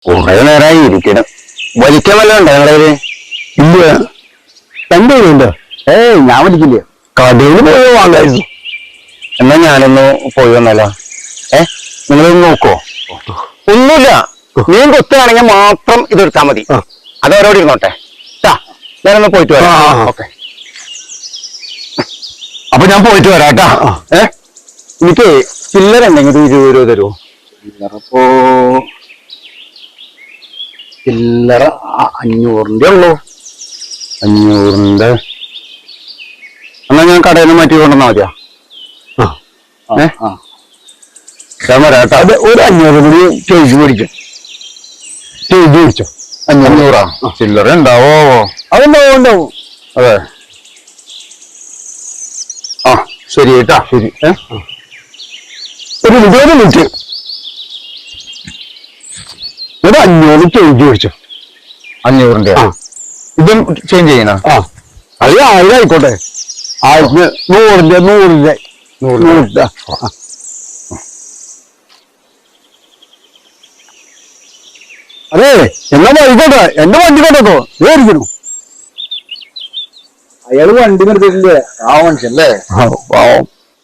കുറെ നേരമായി ഇരിക്കണം. വലിക്കാൻ വല്ല ഉണ്ടോ നിങ്ങളെ? ഇല്ല. എന്റെ കയ്യിലുണ്ടോ? ഞാൻ വലിക്കില്ല. കടയിൽ പോയി വാങ്ങായിരുന്നു. എന്നാ ഞാനൊന്ന് പോയി വന്നല്ലോ. നിങ്ങളൊന്ന് നോക്കോ? ഒന്നുമില്ല. മീൻ കൊത്തുകയാണെങ്കിൽ മാത്രം ഇതെടുത്താൽ മതി. അത് അവരോട് ഇരുന്നോട്ടെ. ഞാനൊന്ന് പോയിട്ട് വരാം. ഓക്കെ. അപ്പൊ ഞാൻ പോയിട്ട് വരാട്ടാ. എനിക്ക് ചില്ലറ എന്തെങ്കിലും 20 രൂപ തരുമോ? ചില്ലറപ്പോ ചില്ലറ 500ന്റെ ഉള്ളൂ. 500ന്റെ എന്നാ ഞാൻ കടയിൽ നിന്ന് മാറ്റി കൊണ്ടുവന്നാ മതിയാ? ഞാൻ വരാട്ടാ. അത് ഒരു 500 കൂടി ചേച്ചി മേടിക്കും. ചേച്ചി മേടിച്ചോ? 500 ചില്ലറ ഉണ്ടാവോ? അതുണ്ടാവും, ഉണ്ടാവും. അതെ. ശരി കേട്ടാ. ശരി. ഒരു 20 മിനിറ്റ്. ഒരു 500 ചേഞ്ച് മേടിച്ചോ? 500ന്റെ ഇതും ചേഞ്ച് ചെയ്യണ? അത് 1000 ആയിക്കോട്ടെ. 100ന്റെ അതെ. എന്നാ ആയിക്കോട്ടെ. എന്റെ വണ്ടി കൊണ്ടോ ഇരിക്കണു. അയാള് വണ്ടി നിർത്തിയിട്ടില്ലേ? ആ മനുഷ്യല്ലേ? പാവം.